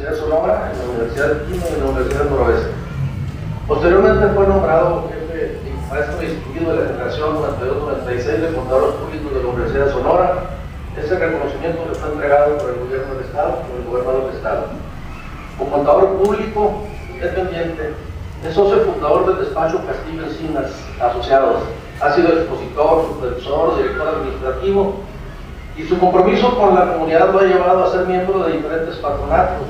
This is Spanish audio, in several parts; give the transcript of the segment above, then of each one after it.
Universidad de Sonora, en la Universidad de Quino y en la Universidad del Noroeste. Posteriormente fue nombrado jefe y maestro distinguido de la generación 92-96 de contadores públicos de la Universidad de Sonora. Ese reconocimiento le fue entregado por el gobierno del Estado, por el gobernador del Estado. Como contador público independiente, es socio fundador del despacho Castillo Encinas Asociados. Ha sido expositor, supervisor, director administrativo, y su compromiso con la comunidad lo ha llevado a ser miembro de diferentes patronatos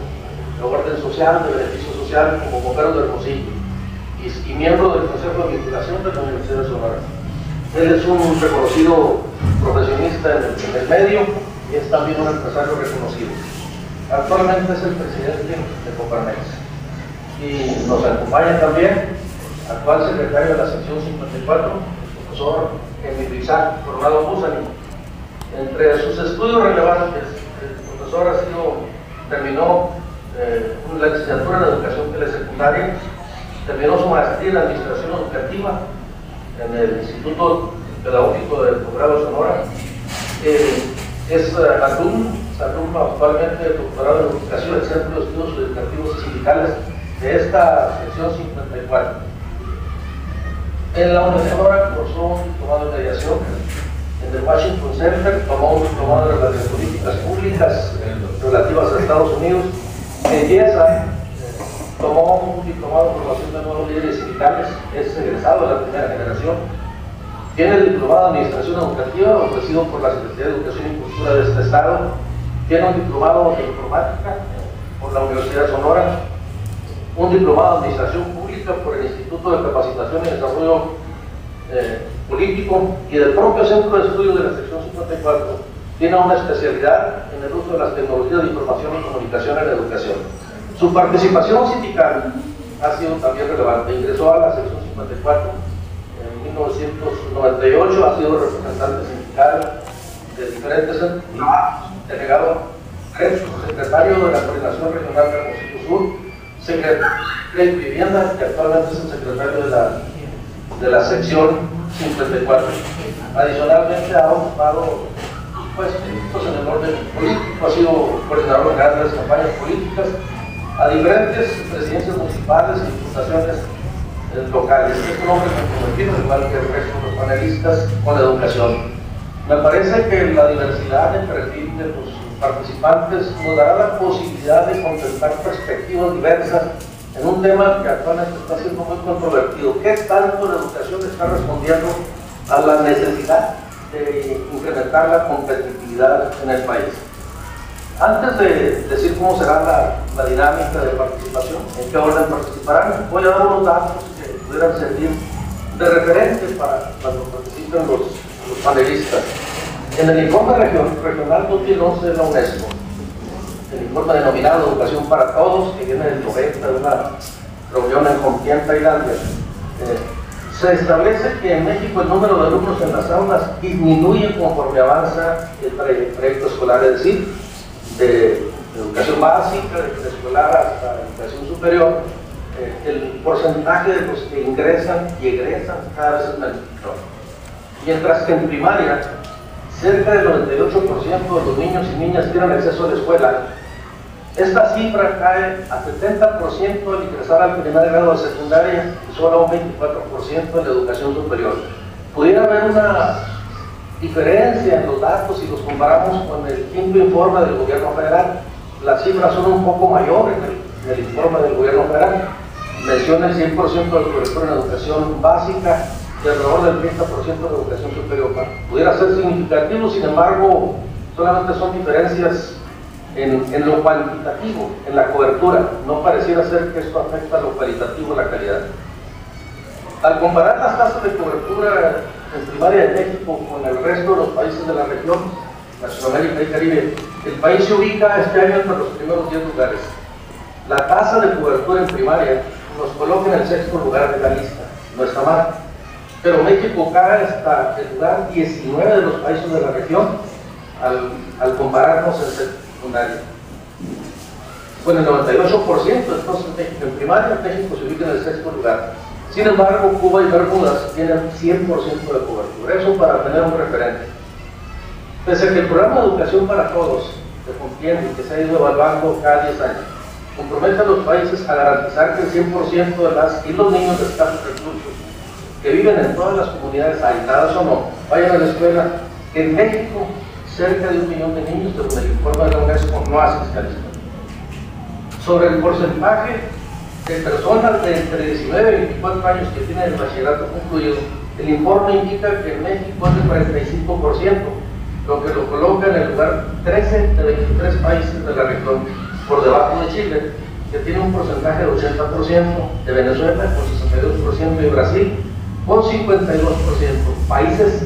de orden social, de beneficio social, como Bomberos de Hermosillo, y miembro del Consejo de Vinculación de la Universidad de Sonora. Él es un reconocido profesionista en el medio y es también un empresario reconocido. Actualmente es el presidente de Coparmex. Y nos acompaña también actual secretario de la sección 54, el profesor Emilio Isaac Coronado Musani. Entre sus estudios relevantes, el profesor terminó la licenciatura en Educación Telesecundaria, terminó su maestría en Administración Educativa en el Instituto Pedagógico del Posgrado de Sonora. Es alumno actualmente del doctorado en Educación del Centro de Estudios Educativos y Sindicales de esta sección 54. En la Universidad de Sonora cursó un diplomado en mediación. En el Washington Center tomó un diplomado en relaciones políticas públicas relativas a Estados Unidos. En IESA tomó un diplomado en formación de nuevos líderes sindicales. Es egresado de la primera generación. Tiene el diplomado de Administración Educativa ofrecido por la Secretaría de Educación y Cultura de este estado. Tiene un diplomado de Informática por la Universidad de Sonora. Un diplomado de Administración Pública por el Instituto de Capacitación y Desarrollo Político, y del propio Centro de Estudios de la sección 54. Tiene una especialidad en el uso de las tecnologías de información y comunicación en la educación. Su participación sindical ha sido también relevante. Ingresó a la sección 54 en 1998, ha sido representante sindical de diferentes delegado, secretario de la Coordinación Regional de Hermosillo Sur, secretario de Vivienda, que actualmente es el secretario de la sección 54. Adicionalmente ha ocupado puestos en el orden político, ha sido coordinador general de las campañas políticas a diferentes presidencias municipales y diputaciones locales. Es un hombre comprometido, igual que el resto de los panelistas, con la educación. Me parece que la diversidad de perfil de los participantes nos dará la posibilidad de contemplar perspectivas diversas en un tema que actualmente está siendo muy controvertido. ¿Qué tanto la educación está respondiendo a la necesidad de incrementar la competitividad en el país? Antes de decir cómo será la dinámica de participación, en qué orden participarán, voy a dar unos datos que pudieran servir de referente para cuando participen los panelistas. En el informe regional 2011 de la UNESCO, el informe denominado Educación para Todos, que viene del 90 de una reunión en Homtien, Tailandia, se establece que en México el número de alumnos en las aulas disminuye conforme avanza el trayecto escolar, es decir, de educación básica, de preescolar hasta educación superior. El porcentaje de los que ingresan y egresan cada vez es menor. Mientras que en primaria, cerca del 98% de los niños y niñas tienen acceso a la escuela. Esta cifra cae a 70% al ingresar al primer grado de secundaria y solo a un 24% en la educación superior. Pudiera haber una diferencia en los datos si los comparamos con el quinto informe del gobierno federal. Las cifras son un poco mayores en el informe del gobierno federal. Menciona el 100% del cobertura en educación básica y alrededor del 30% de educación superior. Pudiera ser significativo, sin embargo, solamente son diferencias en lo cuantitativo, en la cobertura. No pareciera ser que esto afecta a lo cualitativo, la calidad. Al comparar las tasas de cobertura en primaria de México con el resto de los países de la región, Latinoamérica y Caribe, el país se ubica este año entre los primeros 10 lugares. La tasa de cobertura en primaria nos coloca en el 6º lugar de la lista, no está mal, pero México cae hasta el lugar 19 de los países de la región al compararnos en secundaria. Con el 98%, entonces en primaria México se ubica en el 6º lugar. Sin embargo, Cuba y Bermudas tienen 100% de cobertura, eso para tener un referente. Pese a que el programa de educación para todos se contiene y que se ha ido evaluando cada 10 años, compromete a los países a garantizar que el 100% de las y los niños de escasos recursos que viven en todas las comunidades aisladas o no vayan a la escuela. En México, cerca de 1 millón de niños, según el informe de la UNESCO, no asisten a la escuela. Sobre el porcentaje de personas de entre 19 y 24 años que tienen el bachillerato concluido, el informe indica que en México es del 45%, lo que lo coloca en el lugar 13 de 23 países de la región, por debajo de Chile, que tiene un porcentaje de 80%, de Venezuela con 62% y Brasil con 52%, países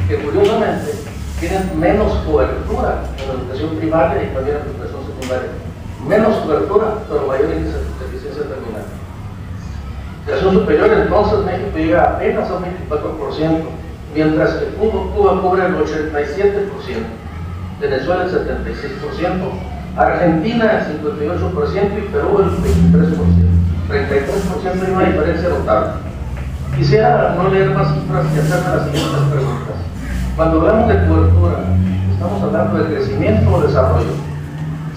que curiosamente tienen menos cobertura en la educación primaria y también en la educación secundaria. Menos cobertura, pero mayor índice de deficiencia terminal. Educación superior, entonces, México llega apenas a un 24%, mientras que Cuba cubre el 87%, Venezuela el 76%, Argentina el 58% y Perú el 23%. 33% hay una diferencia notable. Quisiera no leer más cifras y hacerme las siguientes preguntas. Cuando hablamos de cobertura, ¿estamos hablando de crecimiento o desarrollo?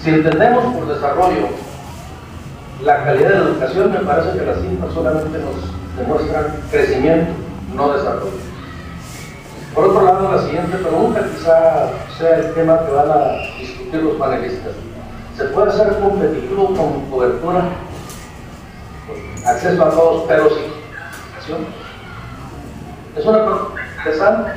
Si entendemos por desarrollo la calidad de la educación, me parece que las cifras solamente nos demuestran crecimiento, no desarrollo. Por otro lado, la siguiente pregunta quizá sea el tema que van a discutir los panelistas. ¿Se puede ser competitivo con cobertura? Acceso a todos, pero sin educación. Es una pregunta interesante,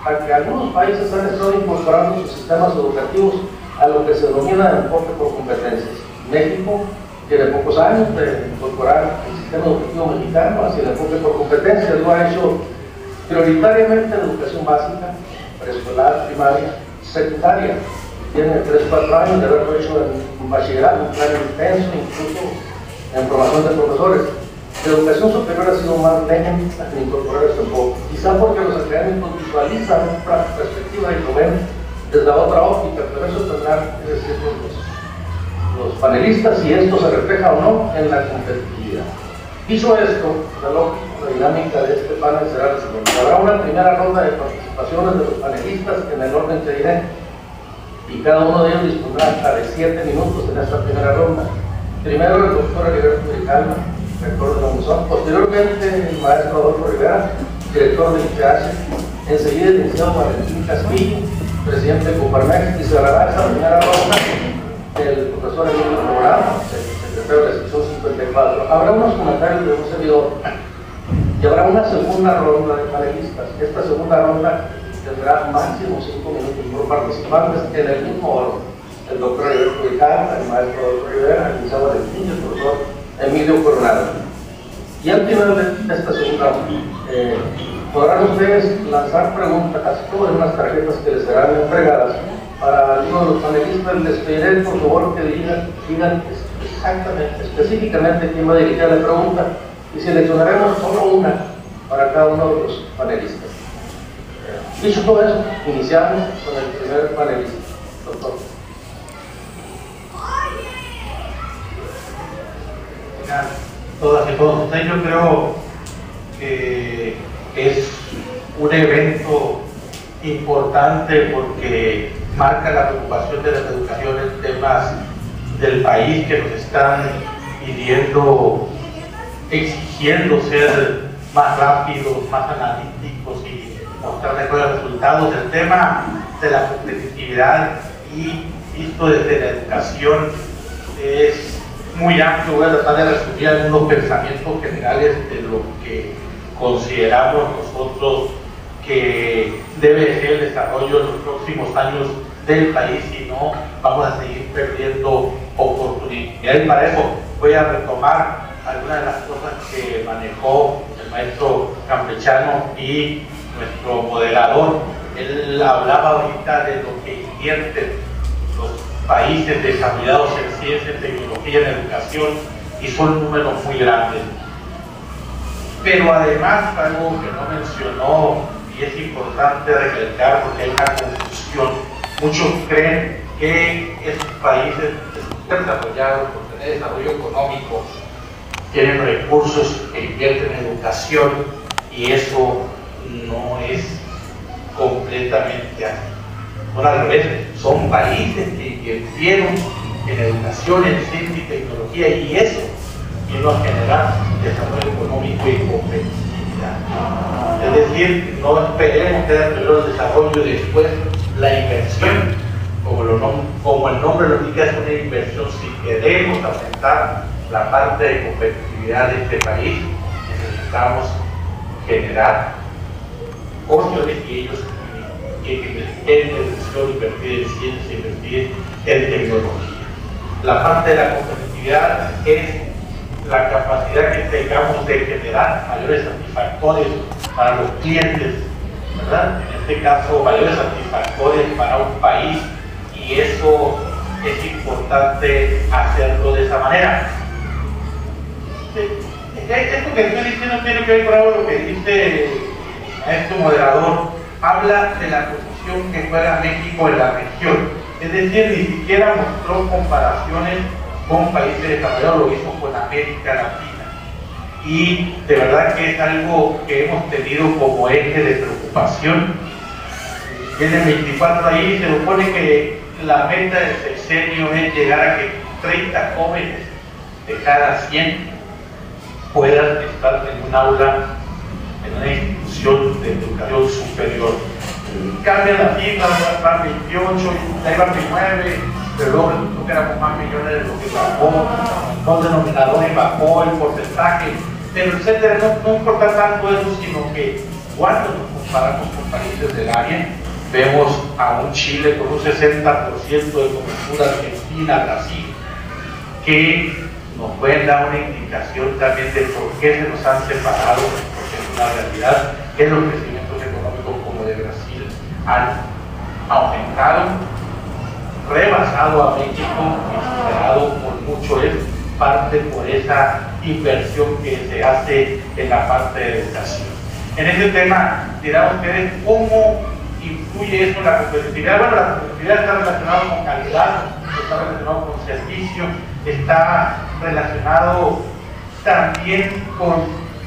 a que algunos países han estado incorporando sus sistemas educativos a lo que se denomina enfoque por competencias. México tiene pocos años de incorporar el sistema educativo mexicano hacia el enfoque por competencias. Lo ha hecho prioritariamente en educación básica, preescolar, primaria, secundaria. Tiene 3-4 años de haberlo hecho en bachillerato, un plan intenso, incluso en formación de profesores. La educación superior ha sido más lenta en incorporar este enfoque, quizá porque los académicos visualizan otra perspectiva y lo ven desde otra óptica, pero eso tendrán que decir los panelistas si esto se refleja o no en la competitividad. Dicho esto, la lógica, la dinámica de este panel será la siguiente. Habrá una primera ronda de participaciones de los panelistas en el orden que diré, y cada uno de ellos dispondrá hasta de 7 minutos en esta primera ronda. Primero el doctor Heriberto Grijalva, rector de la UNISON, posteriormente el maestro Adolfo Rivera, director del IPH, enseguida el licenciado Valentín Castillo, presidente de Coparmex, y cerrará esa primera ronda el profesor Emilio Programa, secretario de la sección 54. Habrá unos comentarios de un servidor y habrá una segunda ronda de panelistas. Esta segunda ronda tendrá máximo 5 minutos por participantes en el mismo orden. El doctor Heriberto Grijalva, el maestro Adolfo Rivera, el licenciado Valentín y el profesor Emilio Coronado. Y al final de esta segunda ronda podrán ustedes lanzar preguntas en unas tarjetas que les serán entregadas. Para algunos de los panelistas les pediré por favor que digan exactamente, específicamente quién va a dirigir la pregunta y seleccionaremos solo una para cada uno de los panelistas. Dicho todo eso, iniciamos con el primer panelista, doctor. Todas y todos ustedes, yo creo que es un evento importante porque marca la preocupación de las educaciones, temas del país que nos están pidiendo, exigiendo ser más rápidos, más analíticos y mostrar mejores resultados. El tema de la competitividad y visto desde la educación es muy amplio. Voy a tratar de resumir algunos pensamientos generales de lo que consideramos nosotros que debe ser el desarrollo en los próximos años del país, si no vamos a seguir perdiendo oportunidades. Para eso voy a retomar algunas de las cosas que manejó el maestro campechano y nuestro moderador. Él hablaba ahorita de lo que invierten los países desarrollados en ciencia, en tecnología, en educación, y son números muy grandes. Pero además, algo que no mencionó y es importante recalcar porque hay una confusión. Muchos creen que esos países desarrollados por tener desarrollo económico tienen recursos que invierten en educación, y eso no es completamente así. Bueno, al revés, son países que invirtieron en educación, en ciencia y tecnología, y eso vino a generar desarrollo económico y competitividad. Es decir, no esperemos que haya primero el desarrollo y después la inversión, como el nombre lo indica, es una inversión. Si queremos aumentar la parte de competitividad de este país, necesitamos generar opciones y ellos que invertir en educación, invertir en ciencia, invertir en tecnología. La parte de la competitividad es la capacidad que tengamos de generar mayores satisfactores para los clientes, ¿verdad? En este caso, mayores satisfactores para un país, y eso es importante hacerlo de esa manera. Esto que estoy diciendo tiene que ver con algo lo que dice el maestro moderador. Habla de la posición que juega México en la región. Es decir, ni siquiera mostró comparaciones con países desarrollados, lo hizo con América Latina. Y de verdad que es algo que hemos tenido como eje de preocupación. Tiene 24 ahí, se supone que la meta del sexenio es llegar a que 30 jóvenes de cada 100 puedan estar en un aula, en una institución de educación superior. Cambian las cifras, van 28, ahí van 29, pero luego resultó que éramos más millones de lo que bajó, los denominadores bajó, el porcentaje, pero etcétera. No importa tanto eso, sino que cuando nos comparamos con países del área, vemos a un Chile con un 60% de cobertura, Argentina, Brasil, que nos pueden dar una indicación también de por qué se nos han separado, porque es una realidad que los crecimientos económicos como de Brasil han aumentado, rebasado a México y superado por mucho, es parte por esa inversión que se hace en la parte de educación. En este tema, dirán ustedes, ¿cómo influye eso en la competitividad? Bueno, la competitividad está relacionada con calidad, está relacionado con servicio, está relacionado también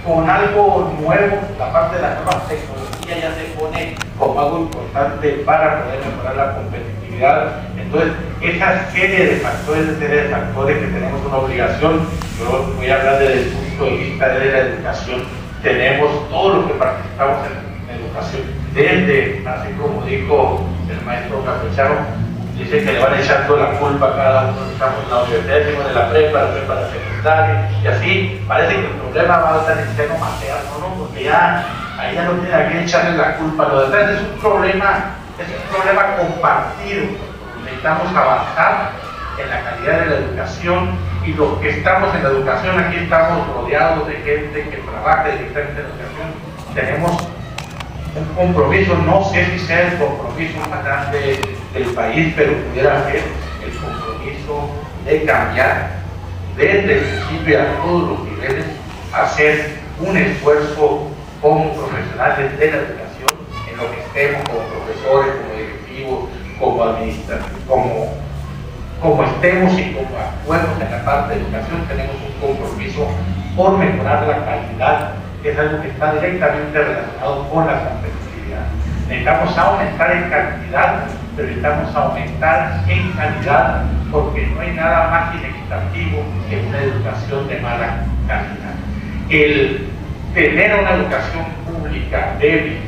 con algo nuevo. La parte de la nueva tecnología ya se pone como algo importante para poder mejorar la competitividad. Entonces, esa serie de factores que tenemos una obligación. Yo voy a hablar desde el punto de vista de la educación. Tenemos todos los que participamos en educación, desde, así como dijo el maestro Campechano, dice que le van echando la culpa a cada uno. Estamos en la universidad, decimos de la prepa secundaria, y así parece que el problema va a estar en el seno materno, ¿no? Porque ya ahí ya no tiene a quién echarle la culpa a los demás. Es un problema compartido. Necesitamos avanzar en la calidad de la educación, y los que estamos en la educación, aquí estamos rodeados de gente que trabaja directamente en educación. Tenemos un compromiso, no sé si sea el compromiso más grande del país, pero pudiera ser el compromiso de cambiar desde el principio a todos los niveles, hacer un esfuerzo como profesionales de la educación, en lo que estemos como profesores, como directivos, como administrativos, como estemos y como actuemos en la parte de educación. Tenemos un compromiso por mejorar la calidad, que es algo que está directamente relacionado con la competitividad. Necesitamos aumentar en cantidad, pero necesitamos aumentar en calidad, porque no hay nada más inequitativo que una educación de mala calidad. El tener una educación pública débil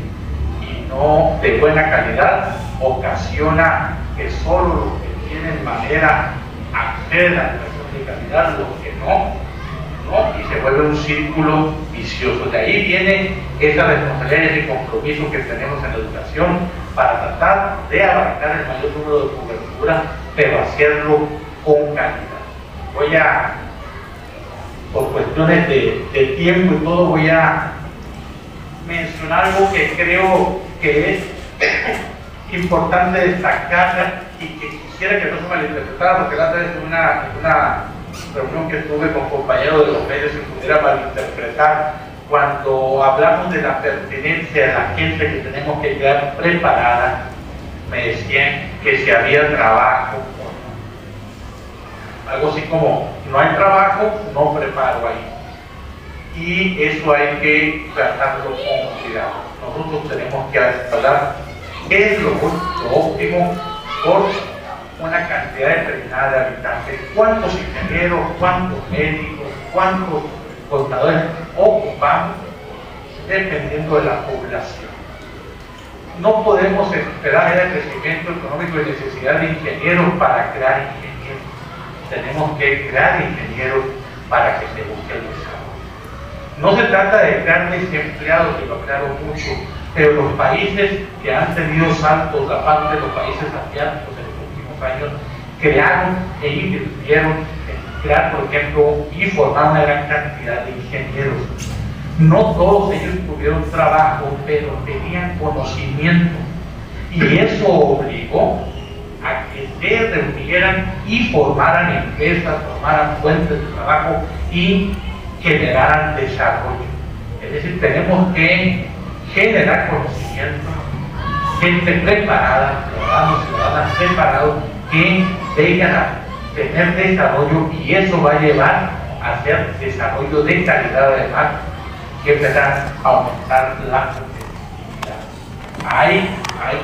y no de buena calidad ocasiona que solo los que tienen manera acceden a la educación de calidad, los que no, y se vuelve un círculo vicioso. De ahí viene esa responsabilidad y ese compromiso que tenemos en la educación para tratar de abarcar el mayor número de cobertura, pero hacerlo con calidad. Por cuestiones de tiempo y todo, voy a mencionar algo que creo que es importante destacar y que quisiera que no se malinterpretara, porque la otra vez en una reunión que tuve con compañeros de los medios se pudiera malinterpretar cuando hablamos de la pertinencia de la gente que tenemos que quedar preparada. Me decían que si había trabajo, algo así como no hay trabajo, no preparo ahí, y eso hay que tratarlo con cuidado. Nosotros tenemos que hablar qué es lo óptimo por una cantidad determinada de habitantes. ¿Cuántos ingenieros, cuántos médicos, cuántos contadores ocupamos dependiendo de la población? No podemos esperar el crecimiento económico y necesidad de ingenieros para crear ingenieros. Tenemos que crear ingenieros para que se busque el desarrollo. No se trata de crear desempleados, que lo aclaro mucho, pero los países que han tenido saltos, aparte de los países asiáticos en los últimos años, crearon e invirtieron en crear, por ejemplo, y formar una gran cantidad de ingenieros. No todos ellos tuvieron trabajo, pero tenían conocimiento, y eso obligó a que se reunieran y formaran empresas, formaran fuentes de trabajo y generaran desarrollo. Es decir, tenemos que generar conocimiento, gente preparada, ciudadanos preparados que vengan a tener desarrollo, y eso va a llevar a hacer desarrollo de calidad, además que empezar a aumentar la competitividad. Hay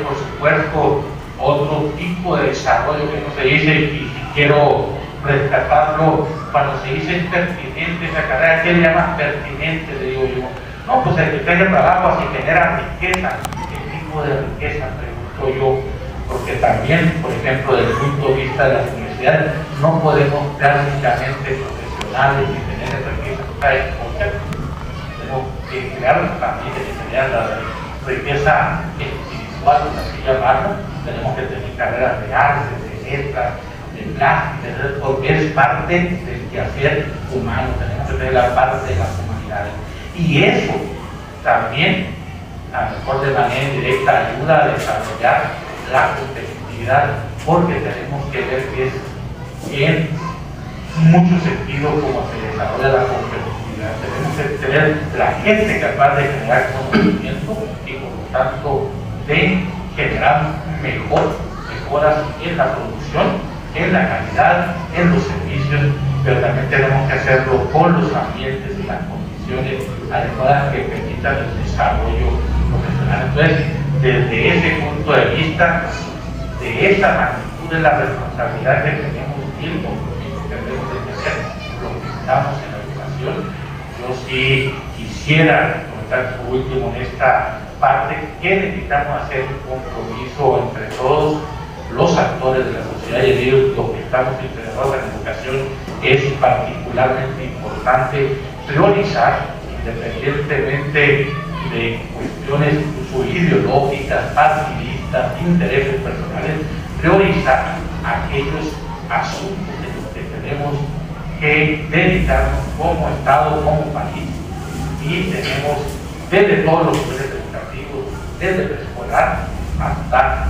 por supuesto otro tipo de desarrollo que no se dice, y quiero rescatarlo. Cuando se dice es pertinente esa carrera, ¿qué le llamas pertinente? Le digo yo, no, pues el que tenga trabajo así genera riqueza. ¿Qué tipo de riqueza? Pregunto yo, porque también, por ejemplo, desde el punto de vista de las universidades, no podemos crear únicamente profesionales y tener esa riqueza para exportar. Tenemos que crear también que generar la riqueza espiritual, así llamarla. Tenemos que tener carreras de arte, de letras, de plástica, porque es parte del quehacer humano. Tenemos que tener la parte de las humanidades. Y eso también, a lo mejor de manera indirecta, ayuda a desarrollar la competitividad, porque tenemos que ver que es en muchos sentidos como se desarrolla la competitividad. Tenemos que tener la gente capaz de generar conocimiento y por lo tanto de generar mejoras en la producción, en la calidad, en los servicios, pero también tenemos que hacerlo con los ambientes y las condiciones adecuadas que permitan el desarrollo profesional. Entonces, desde ese punto de vista, de esa magnitud de la responsabilidad que tenemos y el compromiso que debemos de tener los que estamos en la educación, yo sí quisiera comentar por último en esta parte que necesitamos hacer un compromiso entre todos los actores de la sociedad, y los que estamos interesados en la educación. Es particularmente importante priorizar, independientemente de cuestiones ideológicas, partidistas, intereses personales, priorizar aquellos asuntos en los que tenemos que dedicarnos como Estado, como país, y tenemos desde todos los niveles educativos, desde preescolar hasta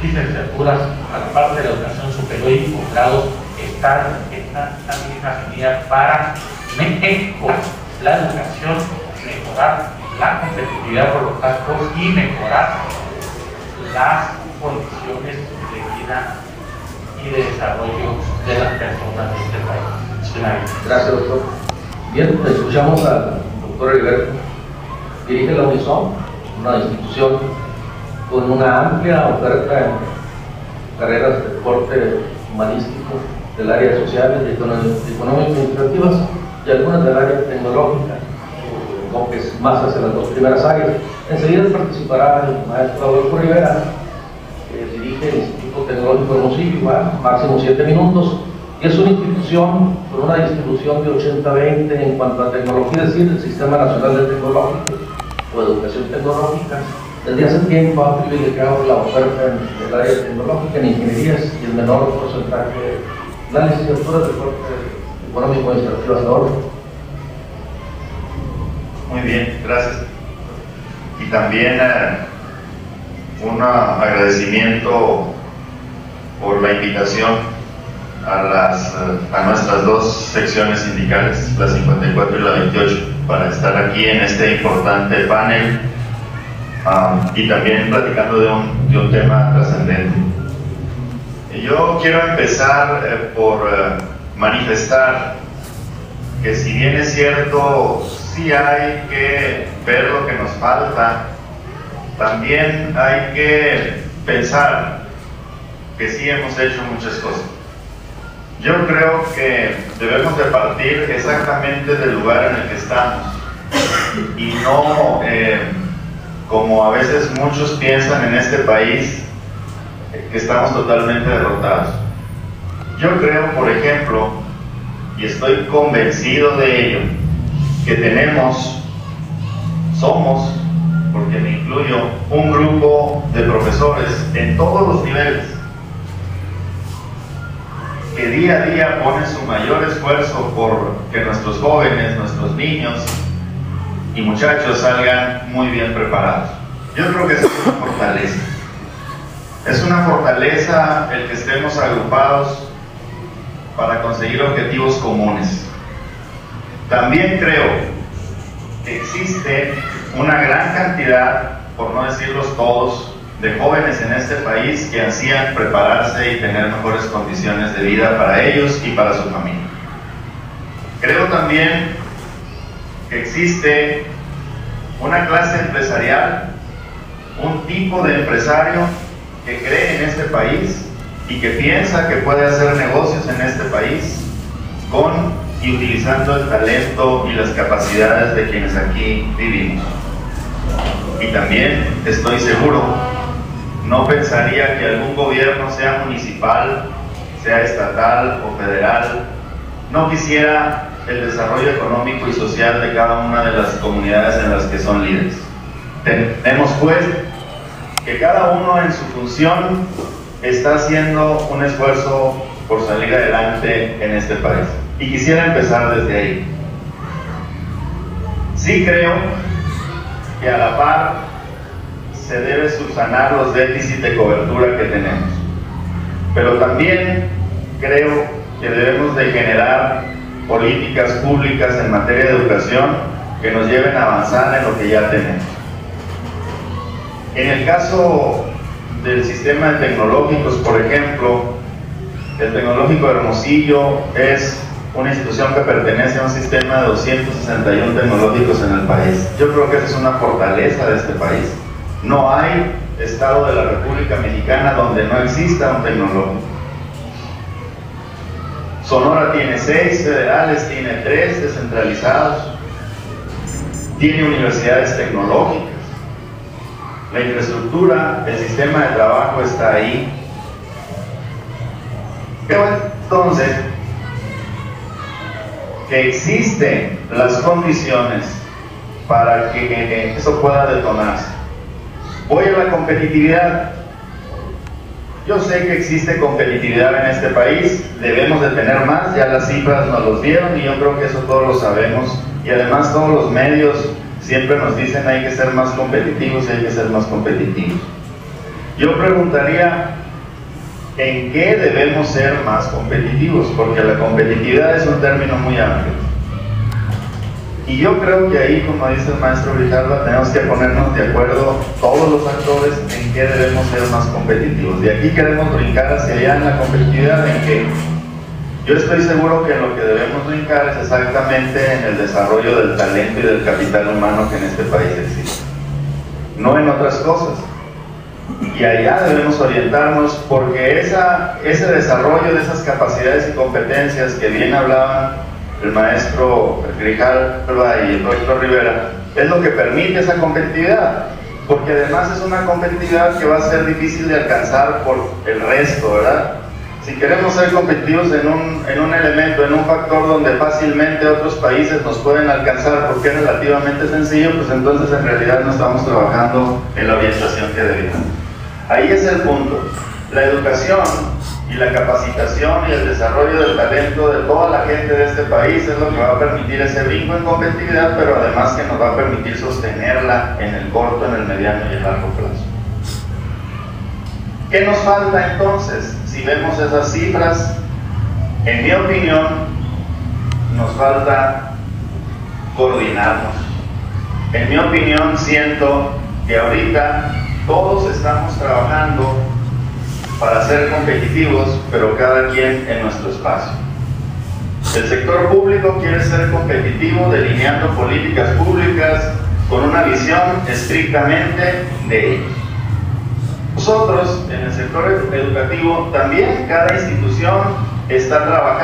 licenciaturas, a la parte de la educación superior y posgrados, estar en esta misma línea para mejorar la educación, mejorar la competitividad por lo tanto, y mejorar las condiciones de vida y de desarrollo de las personas de este país. Gracias, doctor. Bien, escuchamos al doctor Heriberto. Dirige la Unison, una institución con una amplia oferta en carreras de corte humanístico, del área de sociales, de económico-administrativas y algunas del área tecnológica, enfoques más hacia las dos primeras áreas. Enseguida participará el maestro Adolfo Rivera, que dirige el Instituto Tecnológico de Hermosillo, máximo 7 minutos, y es una institución con una distribución de 80-20 en cuanto a tecnología, es decir, el Sistema Nacional de Tecnológicos o Educación Tecnológica. Desde hace tiempo ha privilegiado la oferta en el área tecnológica, en ingenierías, y el menor porcentaje de la licenciatura de corte económico administrativo. Muy bien, gracias. Y también un agradecimiento por la invitación a nuestras dos secciones sindicales, la 54 y la 28, para estar aquí en este importante panel y también platicando de un tema trascendente. Yo quiero empezar por manifestar que, si bien es cierto, sí hay que ver lo que nos falta, también hay que pensar que sí hemos hecho muchas cosas. Yo creo que debemos de partir exactamente del lugar en el que estamos y no como a veces muchos piensan en este país, que estamos totalmente derrotados. Yo creo, por ejemplo, y estoy convencido de ello, que somos, porque me incluyo, un grupo de profesores en todos los niveles, que día a día ponen su mayor esfuerzo por que nuestros jóvenes, nuestros niños y muchachos salgan muy bien preparados. Yo creo que eso es una fortaleza. Es una fortaleza el que estemos agrupados para conseguir objetivos comunes. También creo que existe una gran cantidad, por no decirlos todos, de jóvenes en este país que ansían prepararse y tener mejores condiciones de vida para ellos y para su familia. Creo también que existe una clase empresarial, un tipo de empresario que cree en este país y que piensa que puede hacer negocios en este país con y utilizando el talento y las capacidades de quienes aquí vivimos. Y también estoy seguro, no pensaría que algún gobierno, sea municipal, sea estatal o federal, no quisiera el desarrollo económico y social de cada una de las comunidades en las que son líderes. Tenemos pues que cada uno en su función está haciendo un esfuerzo por salir adelante en este país. Y quisiera empezar desde ahí. Sí creo que a la par se debe subsanar los déficits de cobertura que tenemos. Pero también creo que debemos de generar políticas públicas en materia de educación que nos lleven a avanzar en lo que ya tenemos. En el caso del sistema de tecnológicos, por ejemplo, el Tecnológico de Hermosillo es una institución que pertenece a un sistema de 261 tecnológicos en el país. Yo creo que esa es una fortaleza de este país. No hay estado de la República Mexicana donde no exista un tecnológico. Sonora tiene 6 federales, tiene 3 descentralizados, tiene universidades tecnológicas, la infraestructura, el sistema de trabajo está ahí. Pero entonces, que existen las condiciones para que eso pueda detonarse. Voy a la competitividad. Yo sé que existe competitividad en este país, debemos de tener más, ya las cifras nos los dieron y yo creo que eso todos lo sabemos, y además todos los medios siempre nos dicen hay que ser más competitivos y hay que ser más competitivos. Yo preguntaría, ¿en qué debemos ser más competitivos? Porque la competitividad es un término muy amplio. Y yo creo que ahí, como dice el maestro Grijalva, tenemos que ponernos de acuerdo todos los actores en qué debemos ser más competitivos. De aquí queremos brincar hacia allá en la competitividad, en que yo estoy seguro que en lo que debemos brincar es exactamente en el desarrollo del talento y del capital humano que en este país existe. No en otras cosas. Y allá debemos orientarnos, porque ese desarrollo de esas capacidades y competencias que bien hablaban el maestro Grijalva y el doctor Rivera, es lo que permite esa competitividad, porque además es una competitividad que va a ser difícil de alcanzar por el resto, ¿verdad? Si queremos ser competitivos en un elemento, en un factor donde fácilmente otros países nos pueden alcanzar porque es relativamente sencillo, pues entonces en realidad no estamos trabajando en la orientación que debemos. Ahí es el punto. La educación y la capacitación y el desarrollo del talento de toda la gente de este país es lo que va a permitir ese brinco en competitividad, pero además que nos va a permitir sostenerla en el corto, en el mediano y el largo plazo. ¿Qué nos falta entonces? Si vemos esas cifras, en mi opinión, nos falta coordinarnos. En mi opinión, siento que ahorita todos estamos trabajando para ser competitivos, pero cada quien en nuestro espacio. El sector público quiere ser competitivo delineando políticas públicas con una visión estrictamente de ellos. Nosotros en el sector educativo también cada institución está trabajando